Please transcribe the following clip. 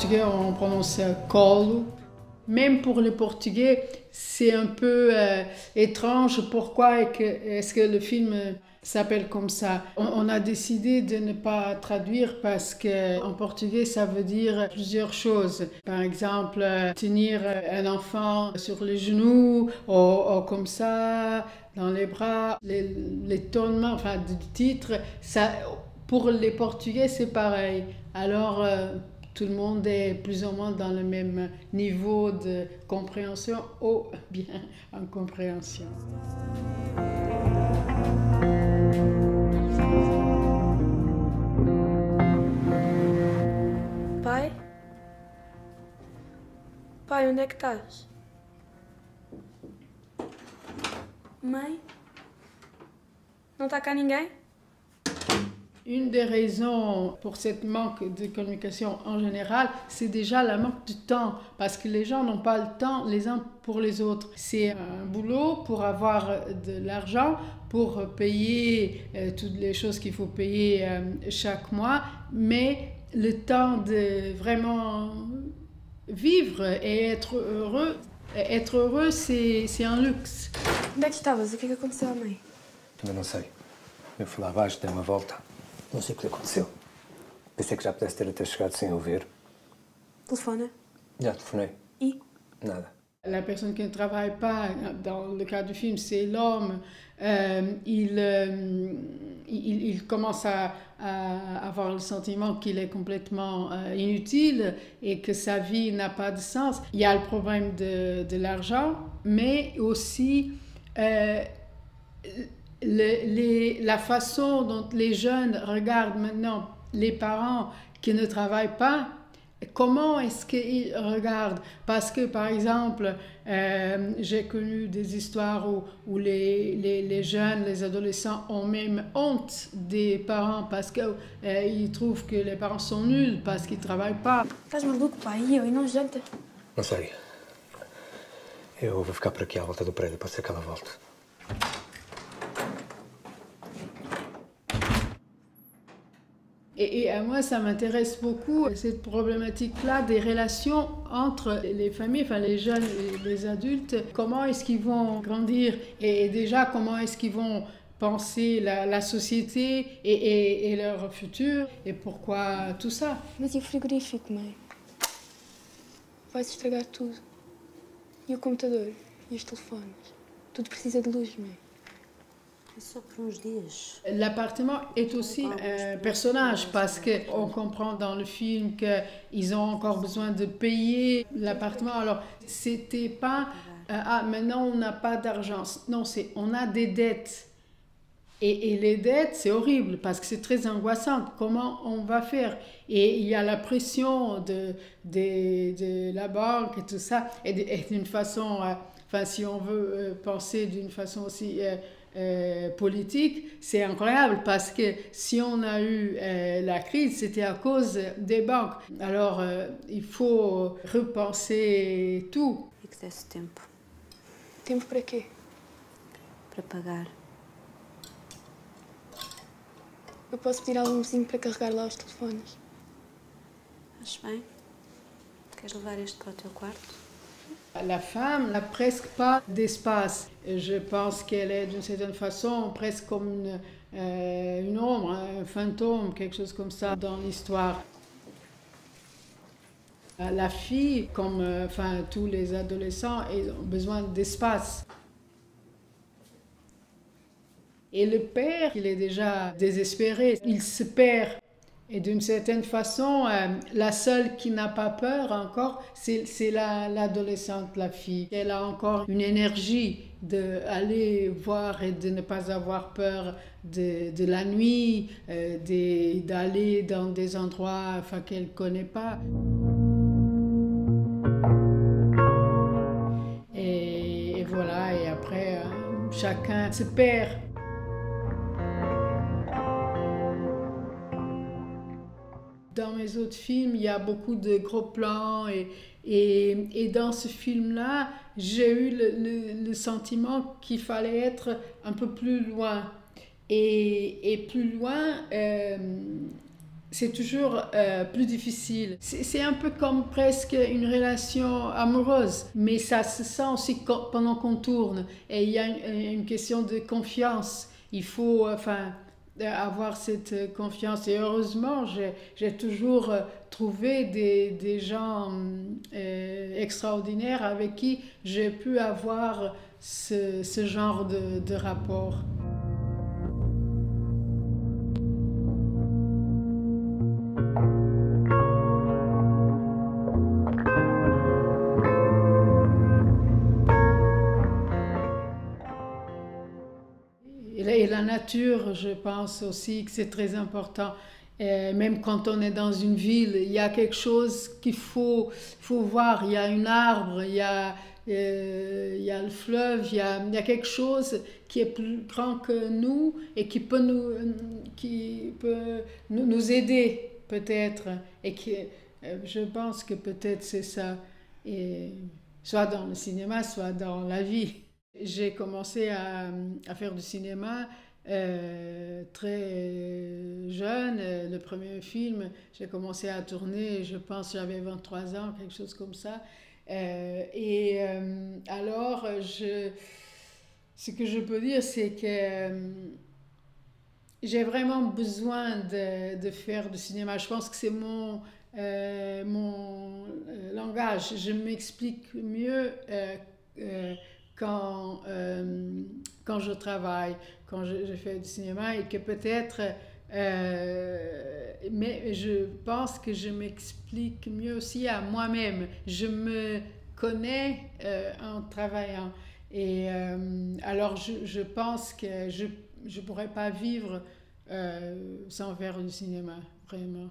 portugais, on prononce colo. Même pour les Portugais, c'est un peu étrange. Pourquoi est-ce que le film s'appelle comme ça? On a décidé de ne pas traduire parce qu'en portugais, ça veut dire plusieurs choses. Par exemple, tenir un enfant sur les genoux ou comme ça, dans les bras. Les tournements, enfin, du titre, ça, pour les Portugais, c'est pareil. Alors, tout le monde est plus ou moins dans le même niveau de compréhension ou bien incompréhension. Pai? Pai, onde é que estás? Mãe? Não está cá ninguém? Une des raisons pour cette manque de communication en général, c'est déjà le manque de temps, parce que les gens n'ont pas le temps les uns pour les autres. C'est un boulot pour avoir de l'argent, pour payer toutes les choses qu'il faut payer chaque mois, mais le temps de vraiment vivre et être heureux, c'est un luxe. Onde é que estavas? O que é que aconteceu à mãe? Também não sei. Eu fui lá abaixo, dei uma volta. Não sei o que lhe aconteceu. Pensei que já pudesse ter até chegado sem eu ver. Telefona? Já telefonei. E? Nada. La personne qui ne travaille pas, dans le cas du film, c'est l'homme. Il commence à avoir le sentiment qu'il est complètement inutile et que sa vie n'a pas de sens. Il y a le problème de l'argent, mais aussi la façon dont les jeunes regardent maintenant les parents qui ne travaillent pas. Comment est-ce qu'ils regardent? Parce que, par exemple, j'ai connu des histoires où les jeunes, les adolescents ont même honte des parents parce qu'ils trouvent que les parents sont nuls parce qu'ils ne travaillent pas. Estás maluco, pai? E não janta? Não sei. Eu vou ficar por aqui à volta do prédio, pode ser que ela volte. Et à moi, ça m'intéresse beaucoup, cette problématique-là des relations entre les familles, enfin les jeunes et les adultes. Comment est-ce qu'ils vont grandir et déjà, comment est-ce qu'ils vont penser la société et leur futur et pourquoi tout ça. Mas e o frigorífico, mãe? Vai-se estragar tudo. E o computador? E os telefones? Tudo precisa de luz, mãe. Só por uns dias. L'appartement est aussi un personnage parce qu'on comprend dans le film qu'ils ont encore besoin de payer l'appartement. Alors, c'était pas maintenant on n'a pas d'argent. Non, c'est on a des dettes. Et les dettes, c'est horrible parce que c'est très angoissant. Comment on va faire? Et il y a la pression de la banque et tout ça. Et d'une façon, enfin, si on veut penser d'une façon aussi politique, c'est incroyable parce que si on a eu la crise, c'était à cause des banques. Alors, il faut repenser tout. E que desse tempo. Tempo para quê? Para pagar. Eu posso pedir a algum vizinho para carregar lá os telefones? Acho bem. Queres levar este para o teu quarto? La femme n'a presque pas d'espace. Je pense qu'elle est d'une certaine façon presque comme une ombre, un fantôme, quelque chose comme ça dans l'histoire. La fille, comme enfin, tous les adolescents, ils ont besoin d'espace. Et le père, il est déjà désespéré, il se perd. Et d'une certaine façon, la seule qui n'a pas peur encore, c'est l'adolescente, la fille. Elle a encore une énergie d'aller voir et de ne pas avoir peur de la nuit, d'aller dans des endroits enfin, qu'elle ne connaît pas. Et voilà, et après, chacun se perd. Dans mes autres films, il y a beaucoup de gros plans et dans ce film-là, j'ai eu le sentiment qu'il fallait être un peu plus loin. Et plus loin, c'est toujours plus difficile. C'est un peu comme presque une relation amoureuse, mais ça se sent aussi pendant qu'on tourne. Et il y a une question de confiance. Il faut avoir cette confiance. Et heureusement, j'ai toujours trouvé des gens extraordinaires avec qui j'ai pu avoir ce genre de rapport. Et la nature, je pense aussi que c'est très important. Même quand on est dans une ville, il y a quelque chose qu'il faut voir. Il y a un arbre, il y a le fleuve, il y a quelque chose qui est plus grand que nous et qui peut nous aider peut-être. Et je pense que peut-être c'est ça, et, soit dans le cinéma, soit dans la vie. J'ai commencé à faire du cinéma très jeune. Le premier film, j'ai commencé à tourner, je pense que j'avais 23 ans, quelque chose comme ça. Alors, ce que je peux dire, c'est que j'ai vraiment besoin de faire du cinéma. Je pense que c'est mon langage. Je m'explique mieux quand je travaille, quand je fais du cinéma, et que peut-être, mais je pense que je m'explique mieux aussi à moi-même. Je me connais en travaillant. Et alors je pense que je ne pourrais pas vivre sans faire du cinéma, vraiment.